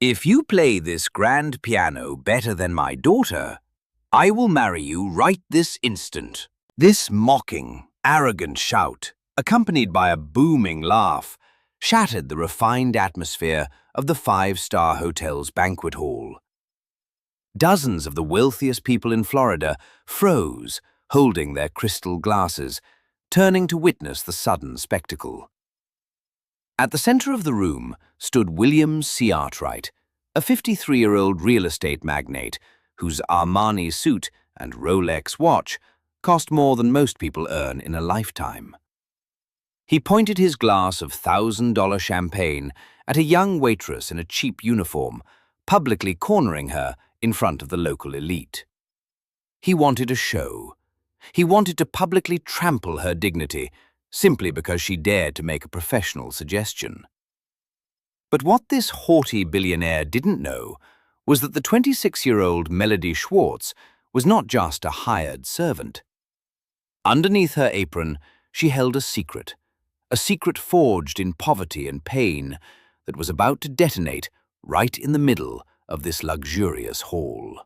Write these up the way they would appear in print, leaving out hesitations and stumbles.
If you play this grand piano better than my daughter, I will marry you right this instant." This mocking, arrogant shout, accompanied by a booming laugh, shattered the refined atmosphere of the five-star hotel's banquet hall. Dozens of the wealthiest people in Florida froze, holding their crystal glasses, turning to witness the sudden spectacle. At the center of the room stood William C. Arkwright, a 53-year-old real estate magnate whose Armani suit and Rolex watch cost more than most people earn in a lifetime. He pointed his glass of $1,000 champagne at a young waitress in a cheap uniform, publicly cornering her in front of the local elite. He wanted a show. He wanted to publicly trample her dignity simply because she dared to make a professional suggestion. But what this haughty billionaire didn't know was that the 26-year-old Melody Schwartz was not just a hired servant. Underneath her apron, she held a secret forged in poverty and pain that was about to detonate right in the middle of this luxurious hall.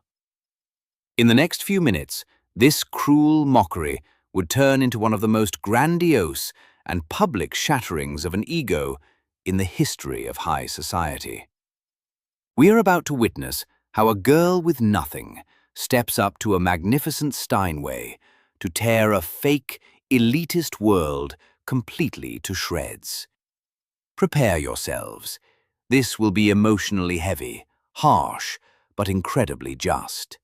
In the next few minutes, this cruel mockery would turn into one of the most grandiose and public shatterings of an ego in the history of high society. We are about to witness how a girl with nothing steps up to a magnificent Steinway to tear a fake, elitist world completely to shreds. Prepare yourselves. This will be emotionally heavy, harsh, but incredibly just.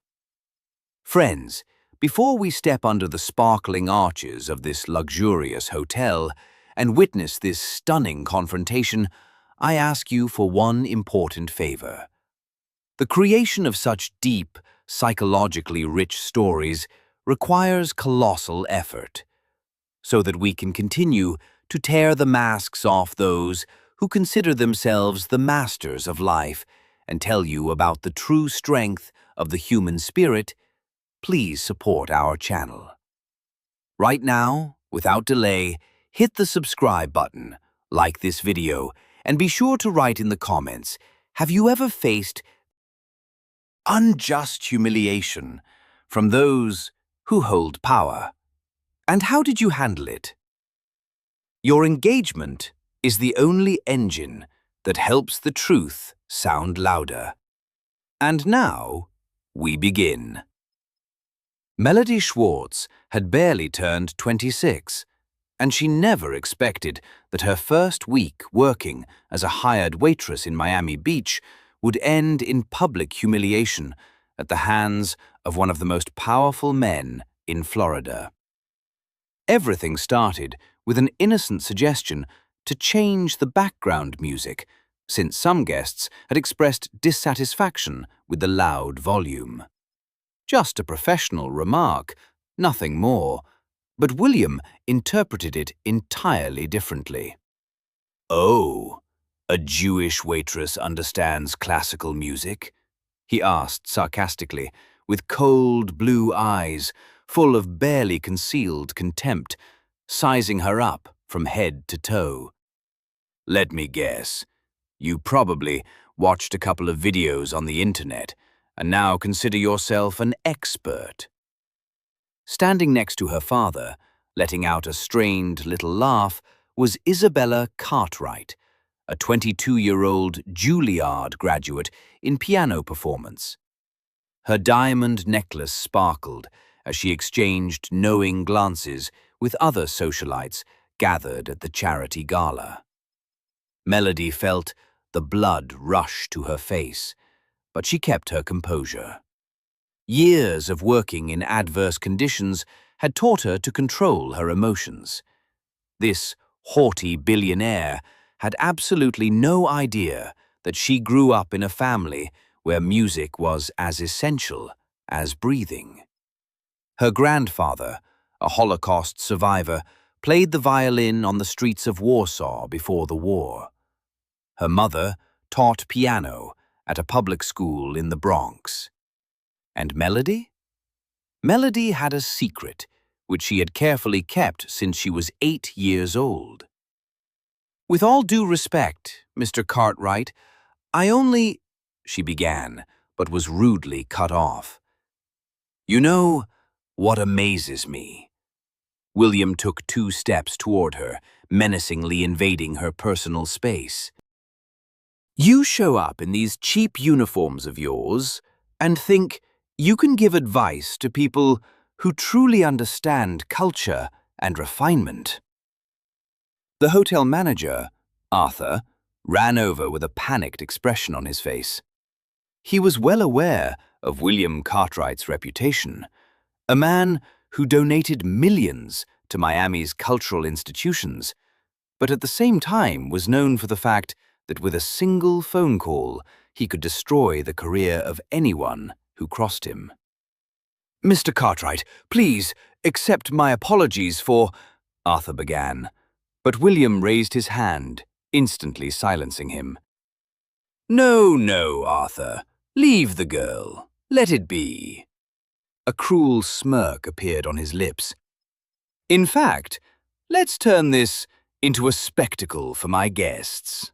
Friends, before we step under the sparkling arches of this luxurious hotel and witness this stunning confrontation, I ask you for one important favor. The creation of such deep, psychologically rich stories requires colossal effort, so that we can continue to tear the masks off those who consider themselves the masters of life and tell you about the true strength of the human spirit. Please support our channel. Right now, without delay, hit the subscribe button, like this video, and be sure to write in the comments, have you ever faced unjust humiliation from those who hold power? And how did you handle it? Your engagement is the only engine that helps the truth sound louder. And now, we begin. Melody Schwartz had barely turned 26, and she never expected that her first week working as a hired waitress in Miami Beach would end in public humiliation at the hands of one of the most powerful men in Florida. Everything started with an innocent suggestion to change the background music, since some guests had expressed dissatisfaction with the loud volume. Just a professional remark, nothing more, but William interpreted it entirely differently. "Oh, a Jewish waitress understands classical music?" he asked sarcastically, with cold blue eyes full of barely concealed contempt, sizing her up from head to toe. "Let me guess. You probably watched a couple of videos on the internet and now consider yourself an expert." Standing next to her father, letting out a strained little laugh, was Isabella Cartwright, a 22-year-old Juilliard graduate in piano performance. Her diamond necklace sparkled as she exchanged knowing glances with other socialites gathered at the charity gala. Melody felt the blood rush to her face, but she kept her composure. Years of working in adverse conditions had taught her to control her emotions. This haughty billionaire had absolutely no idea that she grew up in a family where music was as essential as breathing. Her grandfather, a Holocaust survivor, played the violin on the streets of Warsaw before the war. Her mother taught piano at a public school in the Bronx. And Melody? Melody had a secret, which she had carefully kept since she was 8 years old. "With all due respect, Mr. Cartwright, I only..." she began, but was rudely cut off. "You know what amazes me?" William took 2 steps toward her, menacingly invading her personal space. "You show up in these cheap uniforms of yours and think you can give advice to people who truly understand culture and refinement." The hotel manager, Arthur, ran over with a panicked expression on his face. He was well aware of William Cartwright's reputation, a man who donated millions to Miami's cultural institutions, but at the same time was known for the fact that with a single phone call, he could destroy the career of anyone who crossed him. "Mr. Cartwright, please accept my apologies for—" Arthur began, but William raised his hand, instantly silencing him. "No, no, Arthur. Leave the girl. Let it be." A cruel smirk appeared on his lips. "In fact, let's turn this into a spectacle for my guests."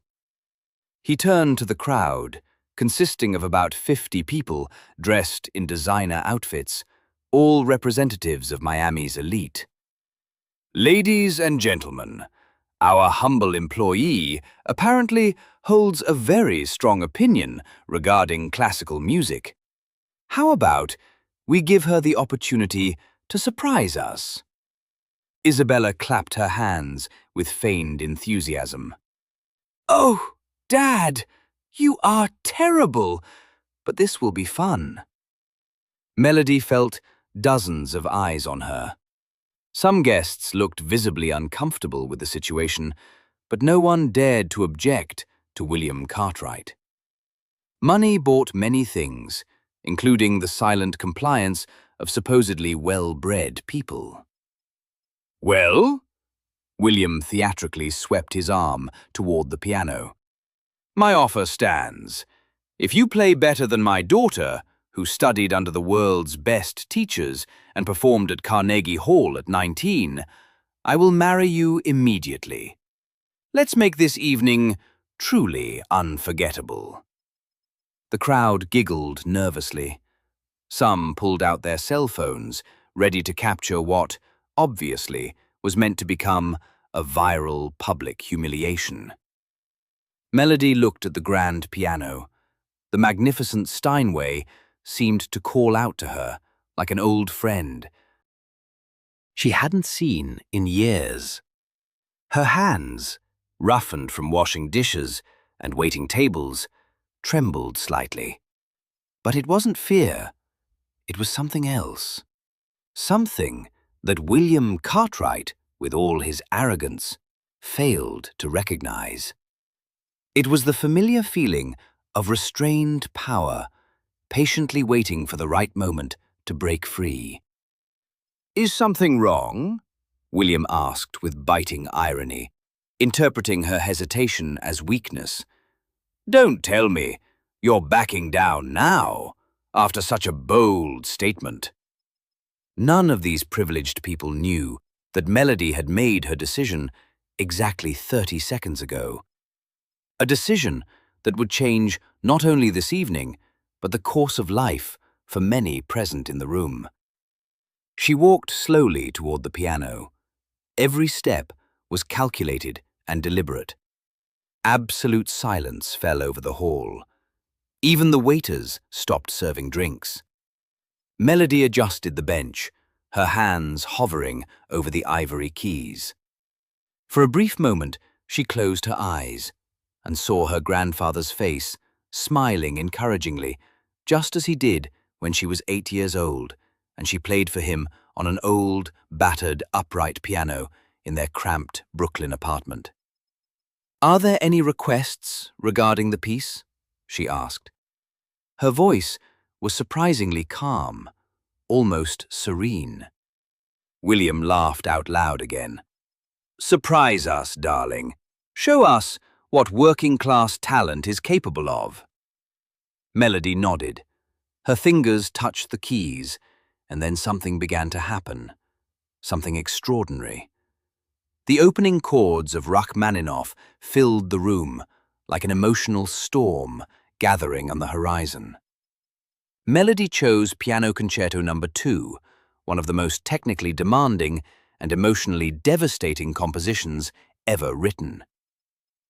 He turned to the crowd, consisting of about 50 people dressed in designer outfits, all representatives of Miami's elite. "Ladies and gentlemen, our humble employee apparently holds a very strong opinion regarding classical music. How about we give her the opportunity to surprise us?" Isabella clapped her hands with feigned enthusiasm. "Oh, Dad, you are terrible, but this will be fun." Melody felt dozens of eyes on her. Some guests looked visibly uncomfortable with the situation, but no one dared to object to William Cartwright. Money bought many things, including the silent compliance of supposedly well-bred people. "Well?" William theatrically swept his arm toward the piano. "My offer stands. If you play better than my daughter, who studied under the world's best teachers and performed at Carnegie Hall at 19, I will marry you immediately. Let's make this evening truly unforgettable." The crowd giggled nervously. Some pulled out their cell phones, ready to capture what, obviously, was meant to become a viral public humiliation. Melody looked at the grand piano. The magnificent Steinway seemed to call out to her, like an old friend she hadn't seen in years. Her hands, roughened from washing dishes and waiting tables, trembled slightly. But it wasn't fear. It was something else. Something that William Cartwright, with all his arrogance, failed to recognize. It was the familiar feeling of restrained power, patiently waiting for the right moment to break free. "Is something wrong?" William asked with biting irony, interpreting her hesitation as weakness. "Don't tell me you're backing down now, after such a bold statement." None of these privileged people knew that Melody had made her decision exactly 30 seconds ago. A decision that would change not only this evening, but the course of life for many present in the room. She walked slowly toward the piano. Every step was calculated and deliberate. Absolute silence fell over the hall. Even the waiters stopped serving drinks. Melody adjusted the bench, her hands hovering over the ivory keys. For a brief moment, she closed her eyes and saw her grandfather's face, smiling encouragingly, just as he did when she was 8 years old, and she played for him on an old, battered, upright piano in their cramped Brooklyn apartment. "Are there any requests regarding the piece?" she asked. Her voice was surprisingly calm, almost serene. William laughed out loud again. "Surprise us, darling. Show us what working-class talent is capable of." Melody nodded. Her fingers touched the keys, and then something began to happen. Something extraordinary. The opening chords of Rachmaninoff filled the room like an emotional storm gathering on the horizon. Melody chose Piano Concerto No. 2, one of the most technically demanding and emotionally devastating compositions ever written.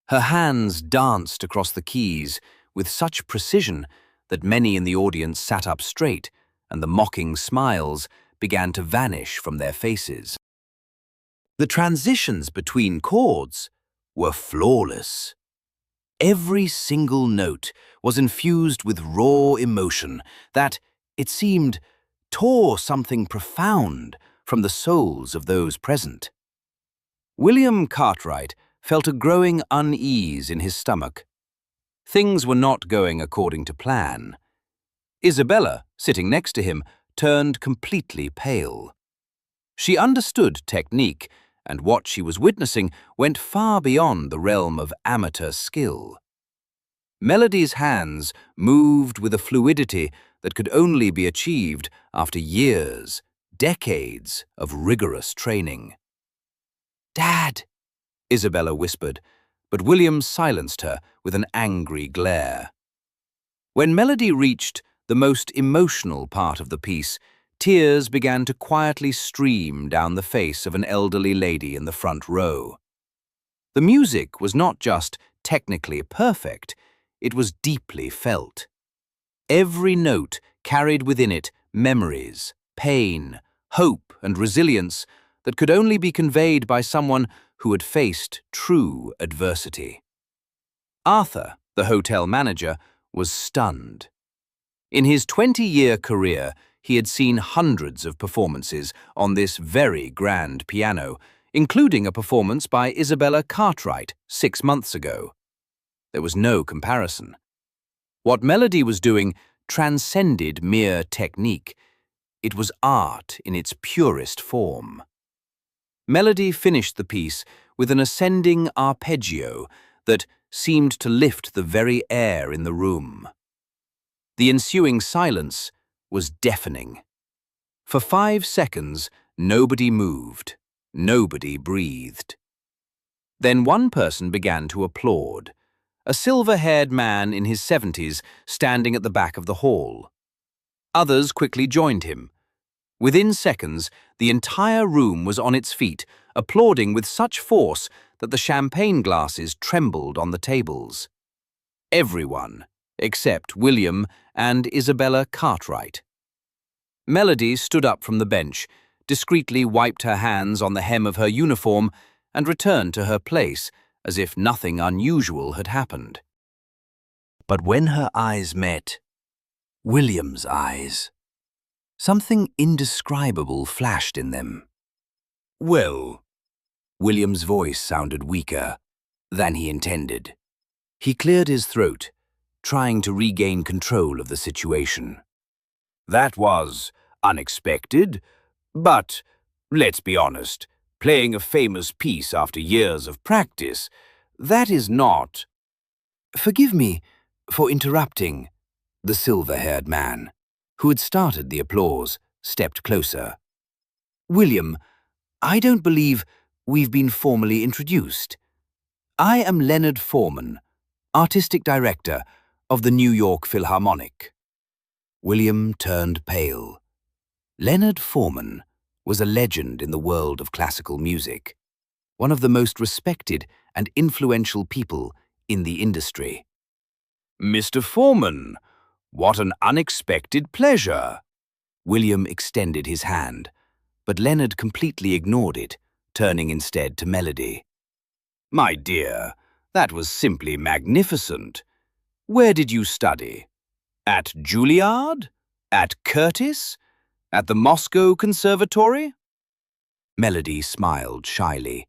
Her hands danced across the keys with such precision that many in the audience sat up straight, and the mocking smiles began to vanish from their faces. The transitions between chords were flawless. Every single note was infused with raw emotion that, it seemed, tore something profound from the souls of those present. William Cartwright felt a growing unease in his stomach. Things were not going according to plan. Isabella, sitting next to him, turned completely pale. She understood technique, and what she was witnessing went far beyond the realm of amateur skill. Melody's hands moved with a fluidity that could only be achieved after years, decades of rigorous training. "Dad," Isabella whispered, but William silenced her with an angry glare. When Melody reached the most emotional part of the piece, tears began to quietly stream down the face of an elderly lady in the front row. The music was not just technically perfect, it was deeply felt. Every note carried within it memories, pain, hope, and resilience that could only be conveyed by someone who had faced true adversity. Arthur, the hotel manager, was stunned. In his 20-year career, he had seen hundreds of performances on this very grand piano, including a performance by Isabella Cartwright 6 months ago. There was no comparison. What Melody was doing transcended mere technique. It was art in its purest form. Melody finished the piece with an ascending arpeggio that seemed to lift the very air in the room. The ensuing silence was deafening. For 5 seconds, nobody moved, nobody breathed. Then one person began to applaud, a silver-haired man in his 70s standing at the back of the hall. Others quickly joined him. Within seconds, the entire room was on its feet, applauding with such force that the champagne glasses trembled on the tables. Everyone, except William and Isabella Cartwright. Melody stood up from the bench, discreetly wiped her hands on the hem of her uniform, and returned to her place as if nothing unusual had happened. But when her eyes met William's eyes, something indescribable flashed in them. "Well," William's voice sounded weaker than he intended. He cleared his throat, trying to regain control of the situation. "That was unexpected, but let's be honest, playing a famous piece after years of practice, that is not—" "Forgive me for interrupting," the silver-haired man, who had started the applause, stepped closer. "William, I don't believe we've been formally introduced. I am Leonard Foreman, artistic director of the New York Philharmonic." William turned pale. Leonard Foreman was a legend in the world of classical music, one of the most respected and influential people in the industry. "Mr. Foreman, what an unexpected pleasure!" William extended his hand, but Leonard completely ignored it, turning instead to Melody. "My dear, that was simply magnificent. Where did you study? At Juilliard? At Curtis? At the Moscow Conservatory?" Melody smiled shyly.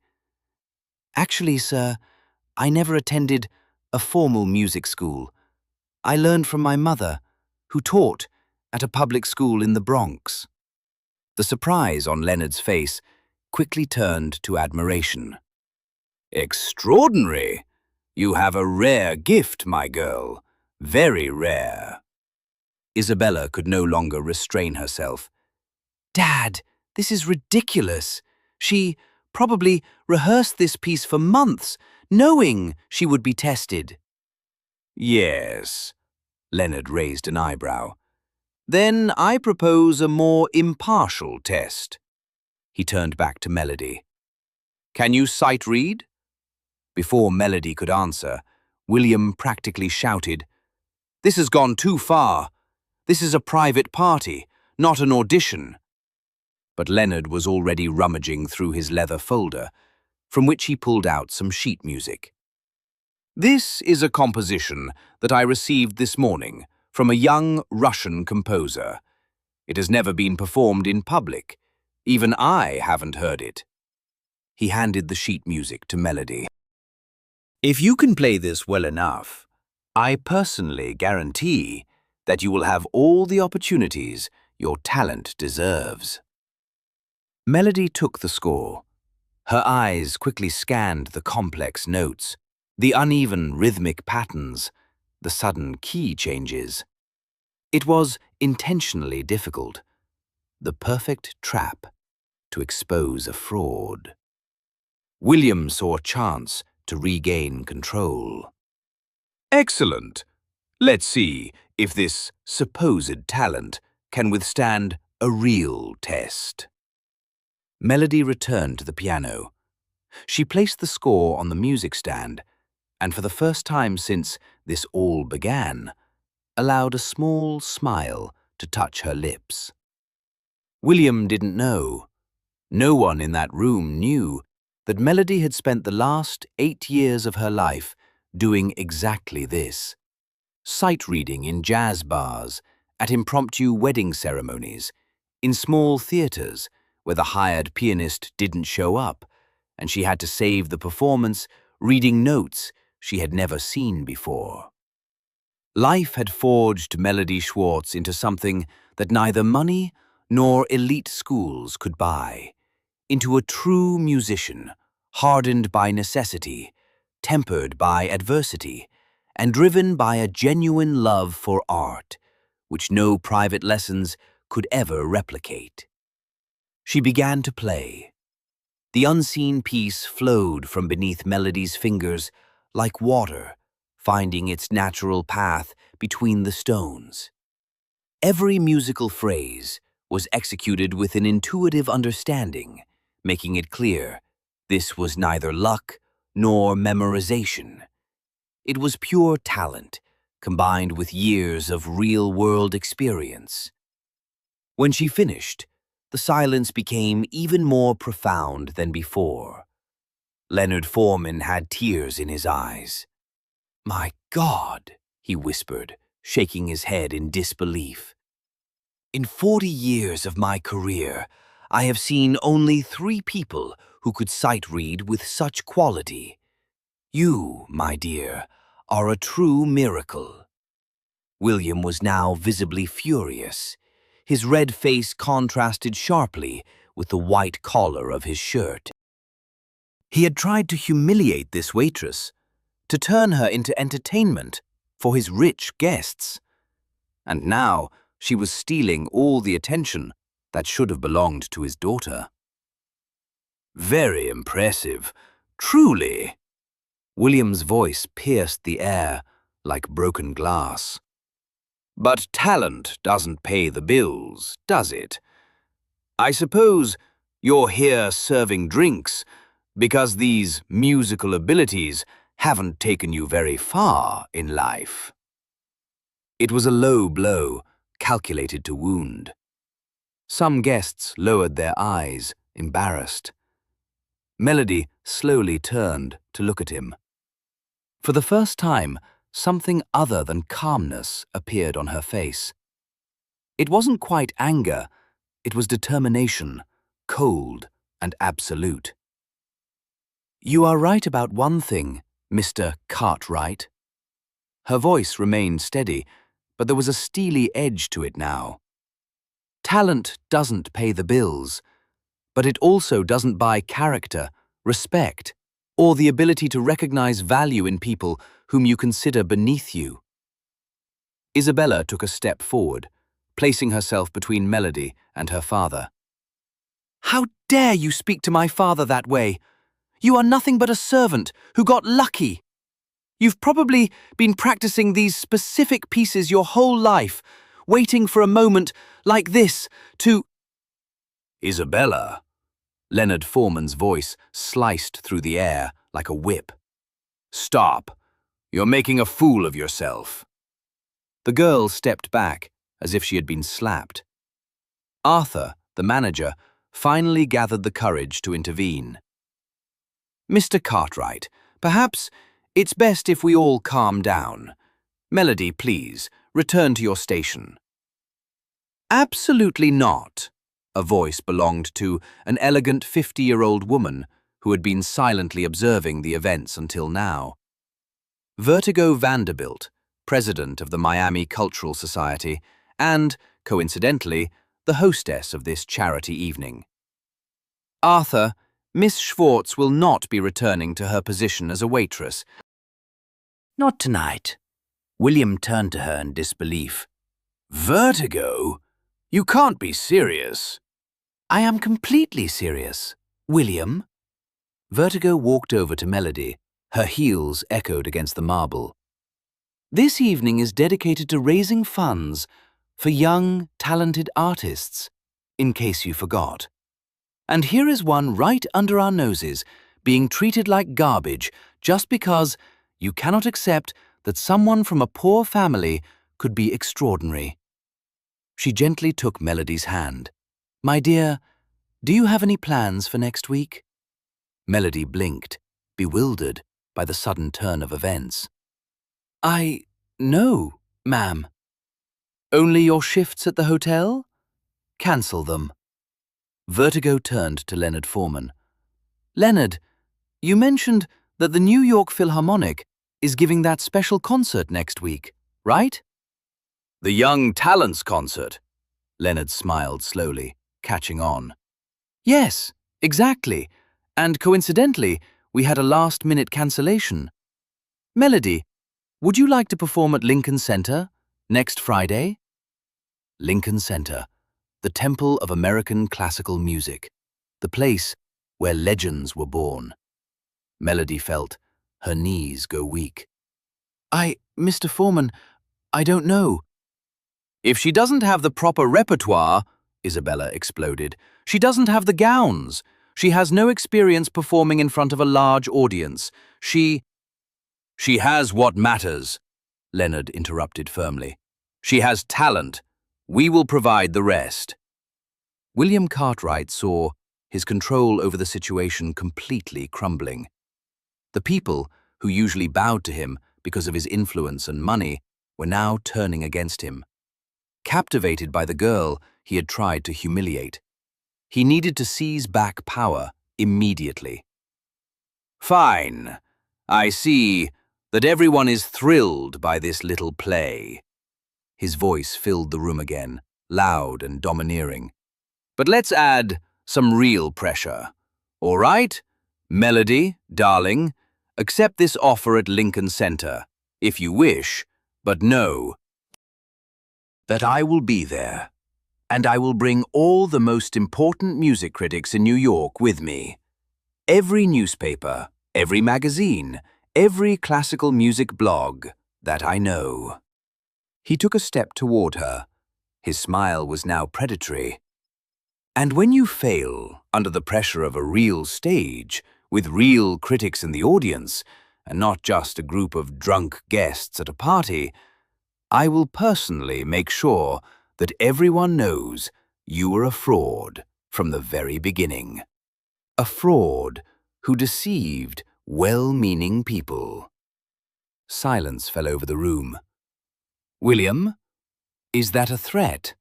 "Actually, sir, I never attended a formal music school. I learned from my mother, who taught at a public school in the Bronx." The surprise on Leonard's face quickly turned to admiration. "Extraordinary! You have a rare gift, my girl. Very rare." Isabella could no longer restrain herself. "Dad, this is ridiculous. She probably rehearsed this piece for months, knowing she would be tested." "Yes, Leonard raised an eyebrow. Then I propose a more impartial test. He turned back to Melody. Can you sight read? Before Melody could answer, William practically shouted, This has gone too far. This is a private party, not an audition. But Leonard was already rummaging through his leather folder, from which he pulled out some sheet music. This is a composition that I received this morning from a young Russian composer. It has never been performed in public. Even I haven't heard it. He handed the sheet music to Melody. If you can play this well enough, I personally guarantee that you will have all the opportunities your talent deserves. Melody took the score. Her eyes quickly scanned the complex notes, the uneven rhythmic patterns, the sudden key changes. It was intentionally difficult, the perfect trap to expose a fraud. William saw a chance to regain control. Excellent. Let's see if this supposed talent can withstand a real test. Melody returned to the piano. She placed the score on the music stand, and for the first time since this all began, allowed a small smile to touch her lips. William didn't know. No one in that room knew that Melody had spent the last 8 years of her life doing exactly this. Sight reading in jazz bars, at impromptu wedding ceremonies, in small theaters where the hired pianist didn't show up, and she had to save the performance reading notes she had never seen before. Life had forged Melody Schwartz into something that neither money nor elite schools could buy, into a true musician, hardened by necessity, tempered by adversity, and driven by a genuine love for art, which no private lessons could ever replicate. She began to play. The unseen piece flowed from beneath Melody's fingers like water, finding its natural path between the stones. Every musical phrase was executed with an intuitive understanding, making it clear this was neither luck nor memorization. It was pure talent, combined with years of real-world experience. When she finished, the silence became even more profound than before. Leonard Foreman had tears in his eyes. "My God," he whispered, shaking his head in disbelief. "In 40 years of my career, I have seen only 3 people who could sight read with such quality. You, my dear, are a true miracle." William was now visibly furious. His red face contrasted sharply with the white collar of his shirt. He had tried to humiliate this waitress, to turn her into entertainment for his rich guests. And now she was stealing all the attention that should have belonged to his daughter. "Very impressive, truly." William's voice pierced the air like broken glass. "But talent doesn't pay the bills, does it? I suppose you're here serving drinks because these musical abilities haven't taken you very far in life." It was a low blow, calculated to wound. Some guests lowered their eyes, embarrassed. Melody slowly turned to look at him. For the first time, something other than calmness appeared on her face. It wasn't quite anger, it was determination, cold and absolute. "You are right about one thing, Mr. Cartwright." Her voice remained steady, but there was a steely edge to it now. "Talent doesn't pay the bills, but it also doesn't buy character, respect, or the ability to recognize value in people whom you consider beneath you." Isabella took a step forward, placing herself between Melody and her father. "How dare you speak to my father that way? You are nothing but a servant who got lucky. You've probably been practicing these specific pieces your whole life, waiting for a moment like this to... Isabella. Leonard Foreman's voice sliced through the air like a whip. Stop. You're making a fool of yourself. The girl stepped back as if she had been slapped. Arthur, the manager, finally gathered the courage to intervene. Mr. Cartwright, perhaps it's best if we all calm down. Melody, please, return to your station. Absolutely not. A voice belonged to an elegant 50-year-old woman who had been silently observing the events until now. Vertigo Vanderbilt, president of the Miami Cultural Society, and, coincidentally, the hostess of this charity evening. Arthur, Miss Schwartz will not be returning to her position as a waitress. Not tonight. William turned to her in disbelief. Vertigo? You can't be serious. I am completely serious. William? Vertigo walked over to Melody. Her heels echoed against the marble. This evening is dedicated to raising funds for young, talented artists, in case you forgot. And here is one right under our noses, being treated like garbage just because you cannot accept that someone from a poor family could be extraordinary. She gently took Melody's hand. My dear, do you have any plans for next week? Melody blinked, bewildered by the sudden turn of events. No, ma'am. Only your shifts at the hotel? Cancel them. Vertigo turned to Leonard Foreman. Leonard, you mentioned that the New York Philharmonic is giving that special concert next week, right? The Young Talents Concert. Leonard smiled slowly, catching on. Yes, exactly. And coincidentally, we had a last-minute cancellation. Melody, would you like to perform at Lincoln Center next Friday? Lincoln Center, the temple of American classical music, the place where legends were born. Melody felt her knees go weak. Mr. Foreman, I don't know. If she doesn't have the proper repertoire, Isabella exploded, she doesn't have the gowns. She has no experience performing in front of a large audience. She has what matters, Leonard interrupted firmly. She has talent. We will provide the rest. William Cartwright saw his control over the situation completely crumbling. The people, who usually bowed to him because of his influence and money, were now turning against him. Captivated by the girl he had tried to humiliate, he needed to seize back power immediately. Fine. I see that everyone is thrilled by this little play. His voice filled the room again, loud and domineering. But let's add some real pressure. All right? Melody, darling, accept this offer at Lincoln Center, if you wish, but know that I will be there, and I will bring all the most important music critics in New York with me. Every newspaper, every magazine, every classical music blog that I know. He took a step toward her. His smile was now predatory. And when you fail under the pressure of a real stage, with real critics in the audience, and not just a group of drunk guests at a party, I will personally make sure that everyone knows you were a fraud from the very beginning. A fraud who deceived well-meaning people. Silence fell over the room. William, is that a threat?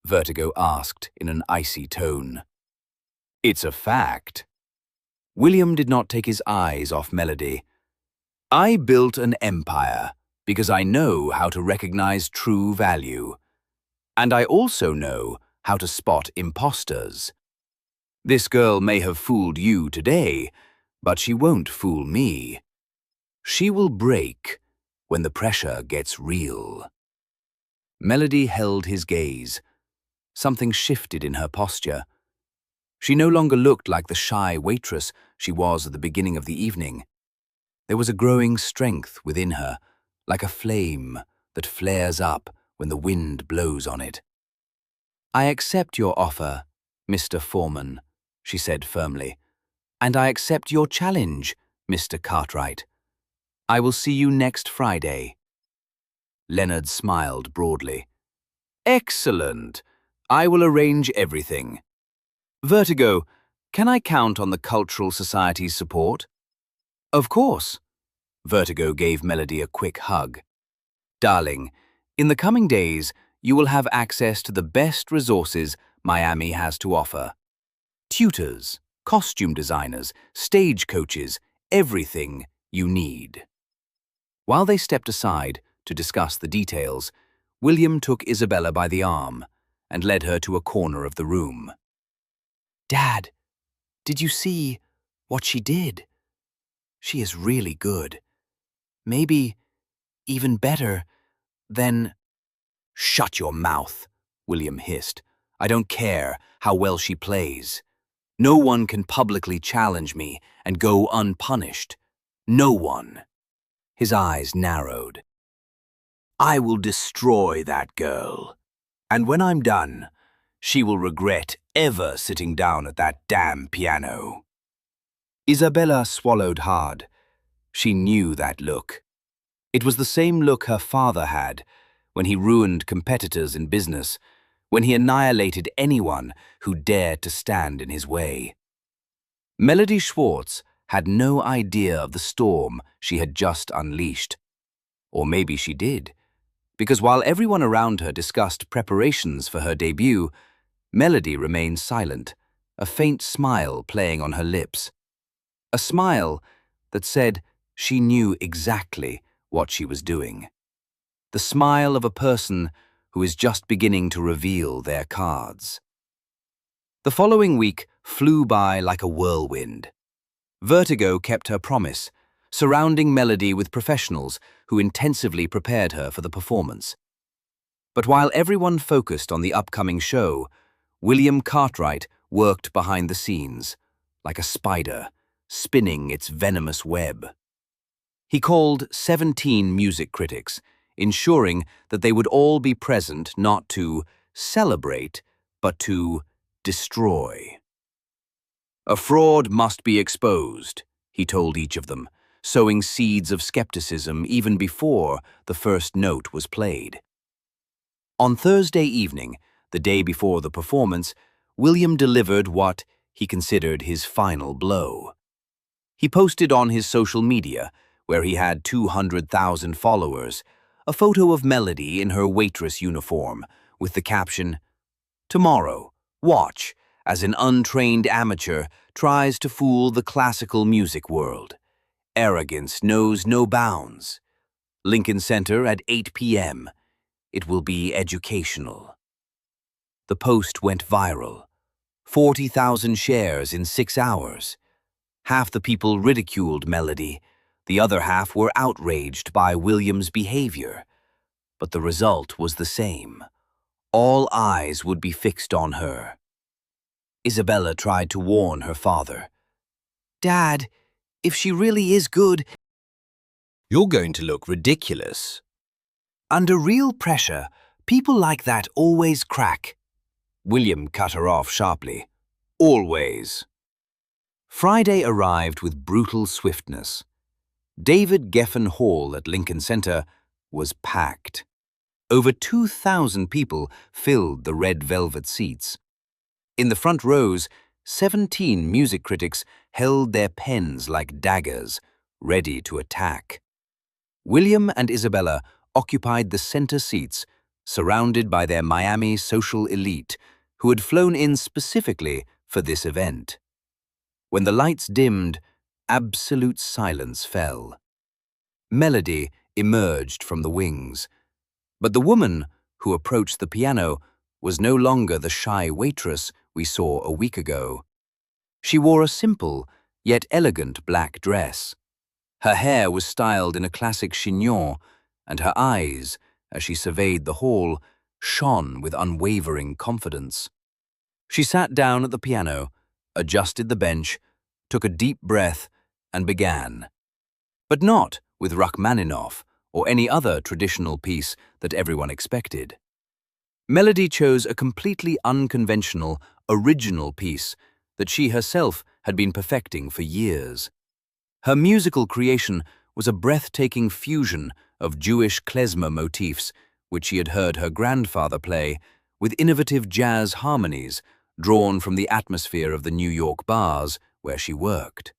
Vertigo asked in an icy tone. It's a fact. William did not take his eyes off Melody. I built an empire because I know how to recognize true value. And I also know how to spot imposters. This girl may have fooled you today, but she won't fool me. She will break when the pressure gets real. Melody held his gaze. Something shifted in her posture. She no longer looked like the shy waitress she was at the beginning of the evening. There was a growing strength within her, like a flame that flares up when the wind blows on it. "I accept your offer, Mr. Foreman," she said firmly. "And I accept your challenge, Mr. Cartwright. I will see you next Friday." Leonard smiled broadly. "Excellent. I will arrange everything. Vertigo, can I count on the Cultural Society's support?" "Of course." Vertigo gave Melody a quick hug. "Darling, in the coming days, you will have access to the best resources Miami has to offer. Tutors, costume designers, stage coaches, everything you need." While they stepped aside to discuss the details, William took Isabella by the arm and led her to a corner of the room. "Dad, did you see what she did? She is really good. Maybe even better than—" "Shut your mouth," William hissed. "I don't care how well she plays. No one can publicly challenge me and go unpunished. No one." His eyes narrowed. "I will destroy that girl. And when I'm done, she will regret ever sitting down at that damn piano." Isabella swallowed hard. She knew that look. It was the same look her father had when he ruined competitors in business, when he annihilated anyone who dared to stand in his way. Melody Schwartz had no idea of the storm she had just unleashed. Or maybe she did, because while everyone around her discussed preparations for her debut, Melody remained silent, a faint smile playing on her lips. A smile that said she knew exactly what she was doing. The smile of a person who is just beginning to reveal their cards. The following week flew by like a whirlwind. Vertigo kept her promise, surrounding Melody with professionals who intensively prepared her for the performance. But while everyone focused on the upcoming show, William Cartwright worked behind the scenes, like a spider, spinning its venomous web. He called 17 music critics, ensuring that they would all be present not to celebrate, but to destroy. "A fraud must be exposed," he told each of them, sowing seeds of skepticism even before the first note was played. On Thursday evening, the day before the performance, William delivered what he considered his final blow. He posted on his social media, where he had 200,000 followers, a photo of Melody in her Waitress uniform, with the caption, "Tomorrow, watch as an untrained amateur tries to fool the classical music world. Arrogance knows no bounds. Lincoln Center at 8 p.m. It will be educational." The post went viral. 40,000 shares in 6 hours. Half the people ridiculed Melody. The other half were outraged by William's behavior. But the result was the same. All eyes would be fixed on her. Isabella tried to warn her father. "Dad, if she really is good, you're going to look ridiculous." "Under real pressure, people like that always crack." William cut her off sharply. "Always." Friday arrived with brutal swiftness. David Geffen Hall at Lincoln Center was packed. Over 2,000 people filled the red velvet seats. In the front rows, 17 music critics held their pens like daggers, ready to attack. William and Isabella occupied the center seats, surrounded by their Miami social elite, who had flown in specifically for this event. When the lights dimmed, absolute silence fell. Melody emerged from the wings, but the woman who approached the piano was no longer the shy waitress we saw a week ago. She wore a simple, yet elegant black dress. Her hair was styled in a classic chignon, and her eyes, as she surveyed the hall, shone with unwavering confidence. She sat down at the piano, adjusted the bench, took a deep breath, and began. But not with Rachmaninoff or any other traditional piece that everyone expected. Melody chose a completely unconventional, original piece that she herself had been perfecting for years. Her musical creation was a breathtaking fusion of Jewish klezmer motifs, which she had heard her grandfather play, with innovative jazz harmonies drawn from the atmosphere of the New York bars where she worked.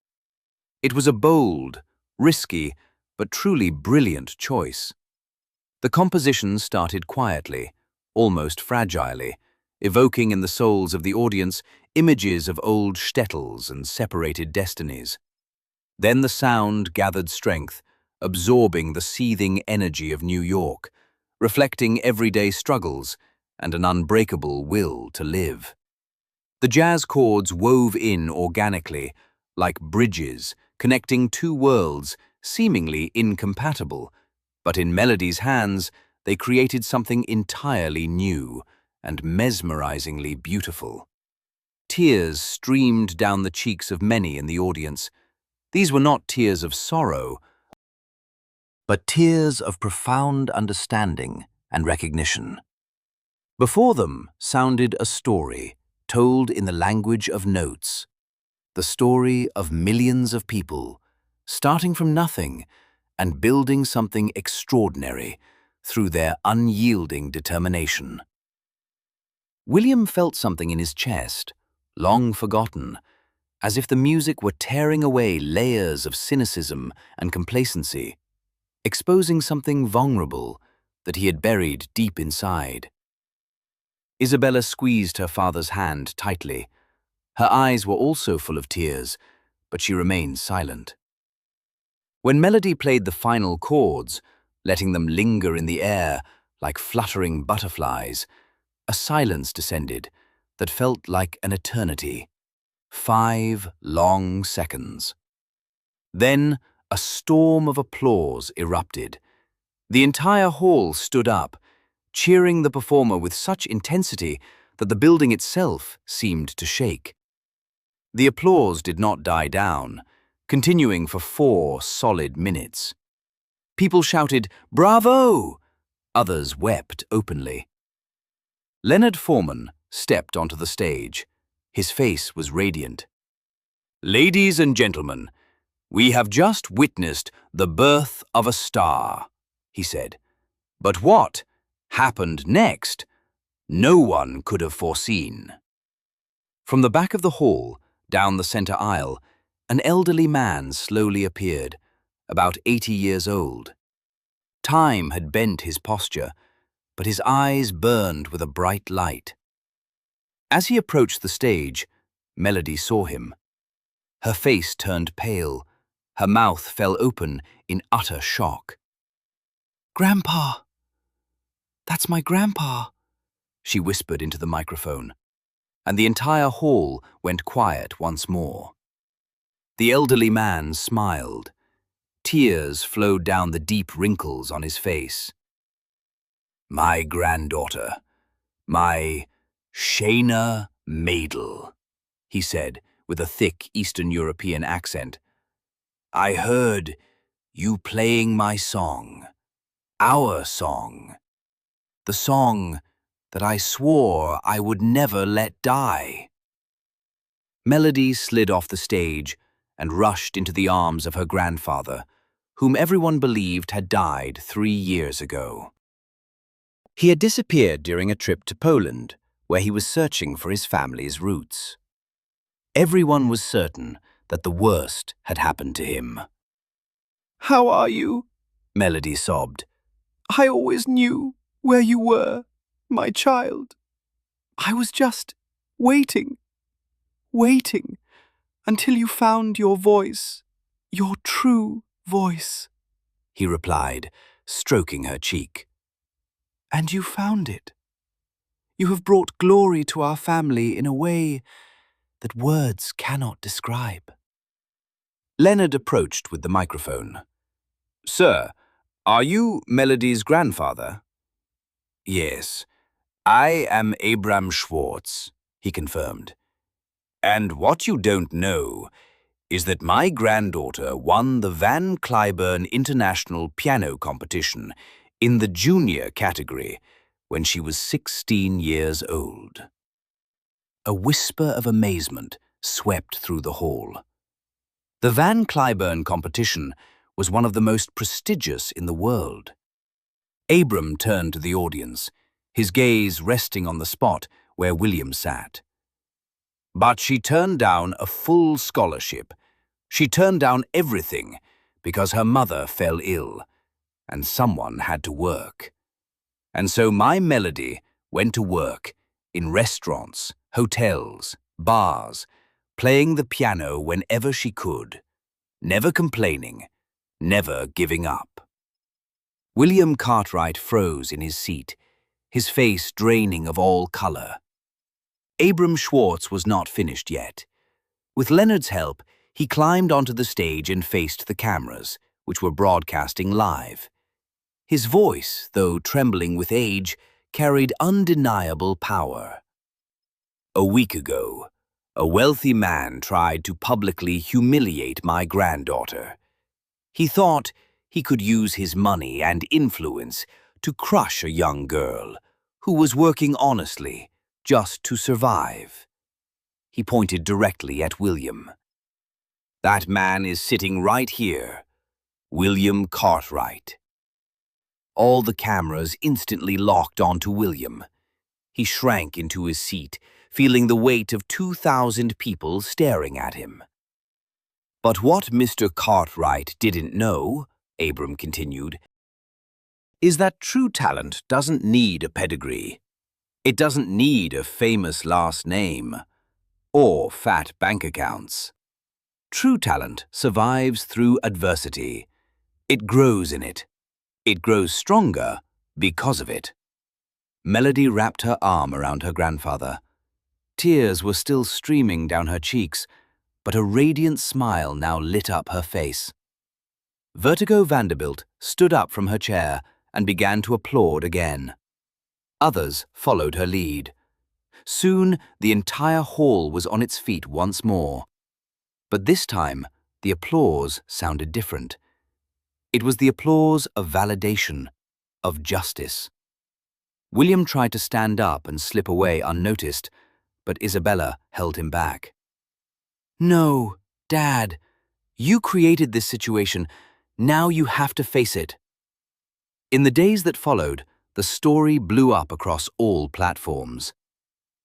It was a bold, risky, but truly brilliant choice. The composition started quietly, almost fragilely, evoking in the souls of the audience images of old shtetls and separated destinies. Then the sound gathered strength, absorbing the seething energy of New York, reflecting everyday struggles and an unbreakable will to live. The jazz chords wove in organically, like bridges connecting two worlds seemingly incompatible, but in Melody's hands they created something entirely new and mesmerizingly beautiful. Tears streamed down the cheeks of many in the audience. These were not tears of sorrow, but tears of profound understanding and recognition. Before them sounded a story told in the language of notes, the story of millions of people, starting from nothing and building something extraordinary through their unyielding determination. William felt something in his chest, long forgotten, as if the music were tearing away layers of cynicism and complacency, exposing something vulnerable that he had buried deep inside. Isabella squeezed her father's hand tightly. Her eyes were also full of tears, but she remained silent. When Melody played the final chords, letting them linger in the air like fluttering butterflies, a silence descended that felt like an eternity. 5 long seconds. Then a storm of applause erupted. The entire hall stood up, cheering the performer with such intensity that the building itself seemed to shake. The applause did not die down, continuing for 4 solid minutes. People shouted, "Bravo!" Others wept openly. Leonard Foreman stepped onto the stage. His face was radiant. "Ladies and gentlemen, we have just witnessed the birth of a star," he said. "But what happened next, no one could have foreseen." From the back of the hall, down the center aisle, an elderly man slowly appeared, about 80 years old. Time had bent his posture, but his eyes burned with a bright light. As he approached the stage, Melody saw him. Her face turned pale, her mouth fell open in utter shock. "Grandpa! That's my grandpa," she whispered into the microphone, and the entire hall went quiet once more. The elderly man smiled. Tears flowed down the deep wrinkles on his face. "My granddaughter, my Shayna Maidel," he said with a thick Eastern European accent. "I heard you playing my song, our song, the song that I swore I would never let die." Melody slid off the stage and rushed into the arms of her grandfather, whom everyone believed had died 3 years ago. He had disappeared during a trip to Poland, where he was searching for his family's roots. Everyone was certain that the worst had happened to him. "How are you?" Melody sobbed. "I always knew where you were, my child. I was just waiting until you found your voice, your true voice," he replied, stroking her cheek. "And you found it. You have brought glory to our family in a way that words cannot describe." Leonard approached with the microphone. "Sir, are you Melody's grandfather?" "Yes, I am Abram Schwartz," he confirmed. "And what you don't know is that my granddaughter won the Van Cliburn International Piano Competition in the junior category when she was 16 years old. A whisper of amazement swept through the hall. The Van Cliburn competition was one of the most prestigious in the world. Abram turned to the audience, his gaze resting on the spot where William sat. But she turned down a full scholarship. She turned down everything because her mother fell ill, and someone had to work. And so my Melody went to work in restaurants, hotels, bars, playing the piano whenever she could, never complaining, never giving up. William Cartwright froze in his seat, his face draining of all color. Abram Schwartz was not finished yet. With Leonard's help, he climbed onto the stage and faced the cameras, which were broadcasting live. His voice, though trembling with age, carried undeniable power. A week ago, a wealthy man tried to publicly humiliate my granddaughter. He thought he could use his money and influence to crush a young girl who was working honestly just to survive. He pointed directly at William. That man is sitting right here, William Cartwright. All the cameras instantly locked onto William. He shrank into his seat, feeling the weight of 2,000 people staring at him. But what Mr. Cartwright didn't know, Abram continued, is that true talent doesn't need a pedigree. It doesn't need a famous last name or fat bank accounts. True talent survives through adversity. It grows in it. It grows stronger because of it. Melody wrapped her arm around her grandfather. Tears were still streaming down her cheeks, but a radiant smile now lit up her face. Vertigo Vanderbilt stood up from her chair and began to applaud again. Others followed her lead. Soon, the entire hall was on its feet once more. But this time, the applause sounded different. It was the applause of validation, of justice. William tried to stand up and slip away unnoticed, but Isabella held him back. No, Dad, you created this situation. Now you have to face it. In the days that followed, the story blew up across all platforms.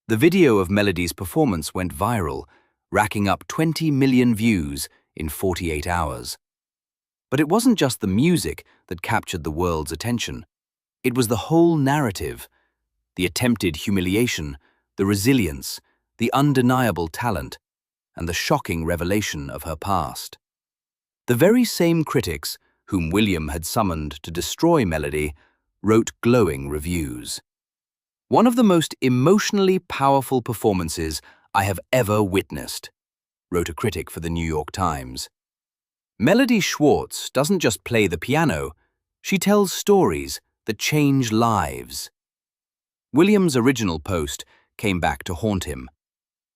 The video of Melody's performance went viral, racking up 20 million views in 48 hours. But it wasn't just the music that captured the world's attention. It was the whole narrative, the attempted humiliation, the resilience, the undeniable talent, and the shocking revelation of her past. The very same critics whom William had summoned to destroy Melody wrote glowing reviews. One of the most emotionally powerful performances I have ever witnessed, wrote a critic for the New York Times. Melody Schwartz doesn't just play the piano, she tells stories that change lives. William's original post came back to haunt him.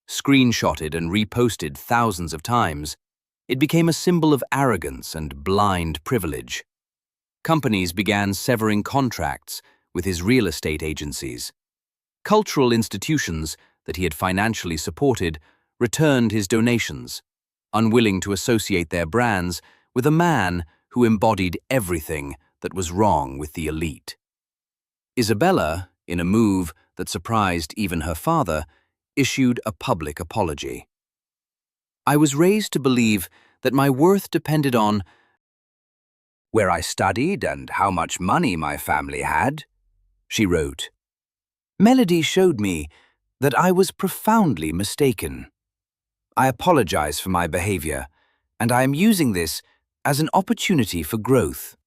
Screenshotted and reposted thousands of times, it became a symbol of arrogance and blind privilege. Companies began severing contracts with his real estate agencies. Cultural institutions that he had financially supported returned his donations, unwilling to associate their brands with a man who embodied everything that was wrong with the elite. Isabella, in a move that surprised even her father, issued a public apology. I was raised to believe that my worth depended on where I studied and how much money my family had, she wrote. Melody showed me that I was profoundly mistaken. I apologize for my behavior, and I am using this as an opportunity for growth.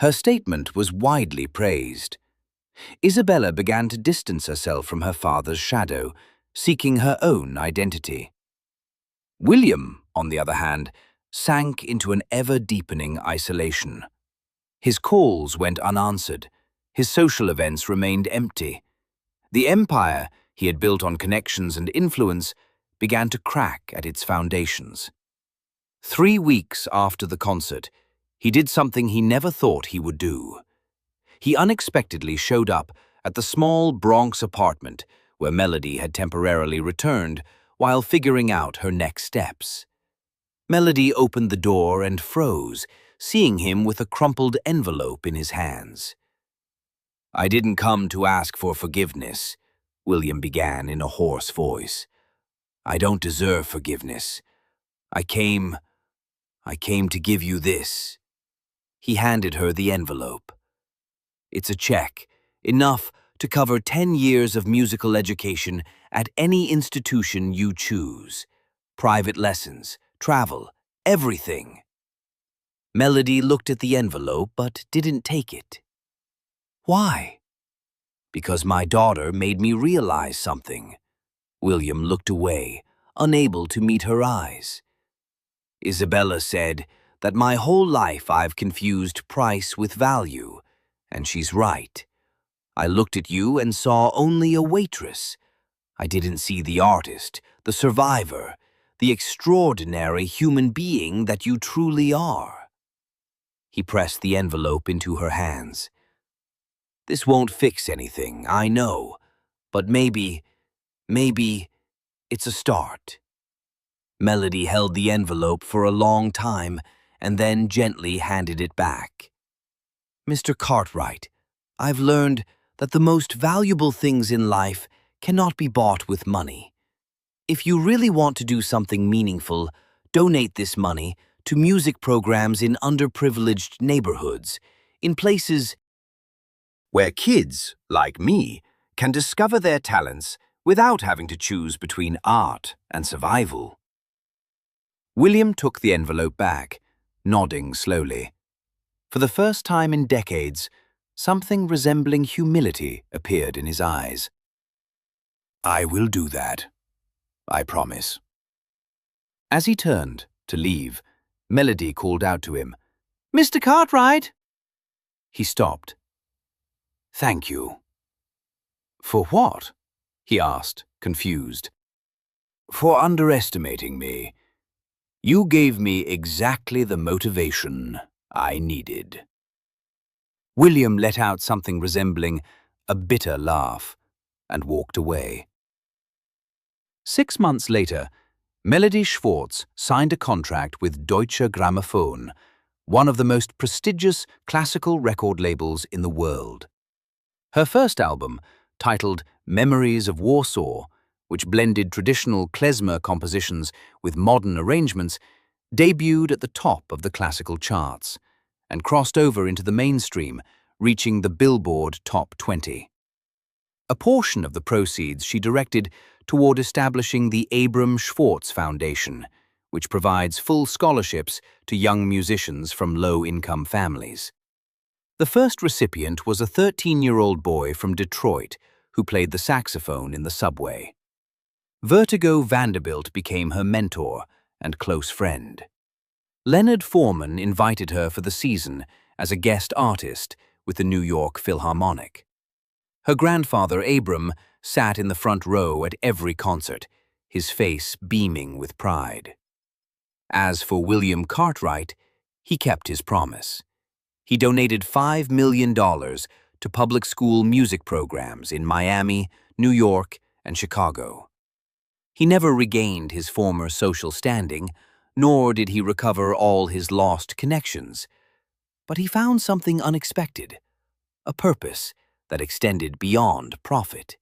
Her statement was widely praised. Isabella began to distance herself from her father's shadow, seeking her own identity. William, on the other hand, sank into an ever-deepening isolation. His calls went unanswered. His social events remained empty. The empire he had built on connections and influence began to crack at its foundations. 3 weeks after the concert, he did something he never thought he would do. He unexpectedly showed up at the small Bronx apartment where Melody had temporarily returned while figuring out her next steps. Melody opened the door and froze, seeing him with a crumpled envelope in his hands. "I didn't come to ask for forgiveness," William began in a hoarse voice. "I don't deserve forgiveness. I came to give you this." He handed her the envelope. "It's a check, enough to cover 10 years of musical education at any institution you choose. Private lessons, travel, everything." Melody looked at the envelope but didn't take it. "Why?" "Because my daughter made me realize something." William looked away, unable to meet her eyes. "Isabella said that my whole life I've confused price with value, and she's right. I looked at you and saw only a waitress. I didn't see the artist, the survivor, the extraordinary human being that you truly are." He pressed the envelope into her hands. "This won't fix anything, I know, but maybe it's a start." Melody held the envelope for a long time and then gently handed it back. "Mr. Cartwright, I've learned that the most valuable things in life cannot be bought with money. If you really want to do something meaningful, donate this money to music programs in underprivileged neighborhoods, in places where kids, like me, can discover their talents without having to choose between art and survival." William took the envelope back, nodding slowly. For the first time in decades, something resembling humility appeared in his eyes. "I will do that. I promise." As he turned to leave, Melody called out to him, "Mr. Cartwright!" He stopped. "Thank you." "For what?" he asked, confused. "For underestimating me. You gave me exactly the motivation I needed." William let out something resembling a bitter laugh and walked away. 6 months later, Melody Schwartz signed a contract with Deutsche Grammophon, one of the most prestigious classical record labels in the world. Her first album, titled Memories of Warsaw, which blended traditional klezmer compositions with modern arrangements, debuted at the top of the classical charts and crossed over into the mainstream, reaching the Billboard Top 20. A portion of the proceeds she directed toward establishing the Abram Schwartz Foundation, which provides full scholarships to young musicians from low-income families. The first recipient was a 13-year-old boy from Detroit who played the saxophone in the subway. Vertigo Vanderbilt became her mentor and close friend. Leonard Foreman invited her for the season as a guest artist with the New York Philharmonic. Her grandfather, Abram, sat in the front row at every concert, his face beaming with pride. As for William Cartwright, he kept his promise. He donated $5 million to public school music programs in Miami, New York, and Chicago. He never regained his former social standing, nor did he recover all his lost connections. But he found something unexpected, a purpose that extended beyond profit.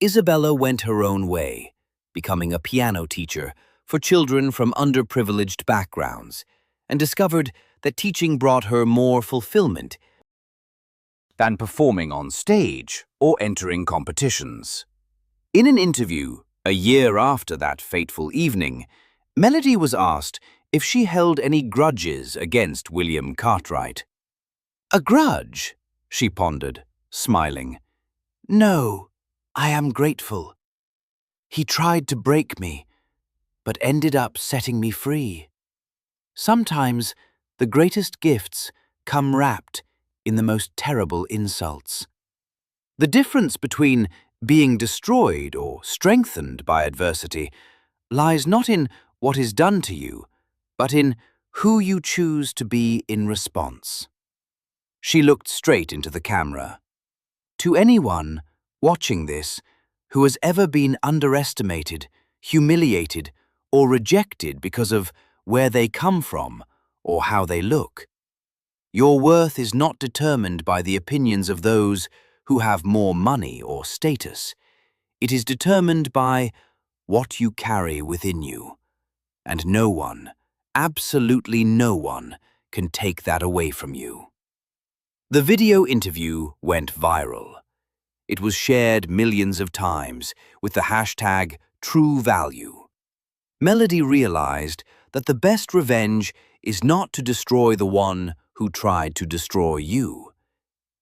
Isabella went her own way, becoming a piano teacher for children from underprivileged backgrounds, and discovered that teaching brought her more fulfillment than performing on stage or entering competitions. In an interview, a year after that fateful evening, Melody was asked if she held any grudges against William Cartwright. "A grudge?" she pondered, smiling. "No, I am grateful. He tried to break me, but ended up setting me free. Sometimes the greatest gifts come wrapped in the most terrible insults. The difference between being destroyed or strengthened by adversity lies not in what is done to you, but in who you choose to be in response. She looked straight into the camera. To anyone watching this who has ever been underestimated, humiliated, or rejected because of where they come from or how they look, your worth is not determined by the opinions of those who have more money or status. It is determined by what you carry within you. And no one, absolutely no one, can take that away from you. The video interview went viral. It was shared millions of times with the hashtag #TrueValue. Melody realized that the best revenge is not to destroy the one who tried to destroy you.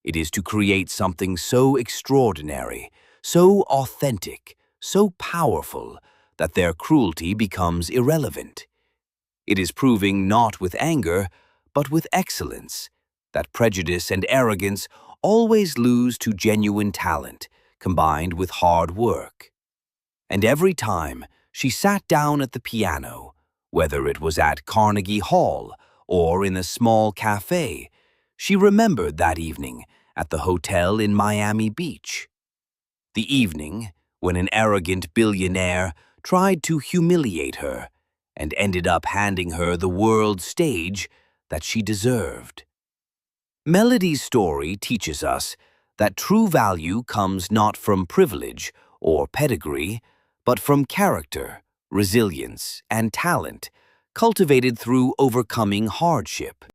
It is to create something so extraordinary, so authentic, so powerful, that their cruelty becomes irrelevant. It is proving not with anger, but with excellence, that prejudice and arrogance always lose to genuine talent, combined with hard work. And every time she sat down at the piano, whether it was at Carnegie Hall or in a small cafe, she remembered that evening at the hotel in Miami Beach. The evening when an arrogant billionaire tried to humiliate her and ended up handing her the world stage that she deserved. Melody's story teaches us that true value comes not from privilege or pedigree, but from character, resilience, and talent cultivated through overcoming hardship.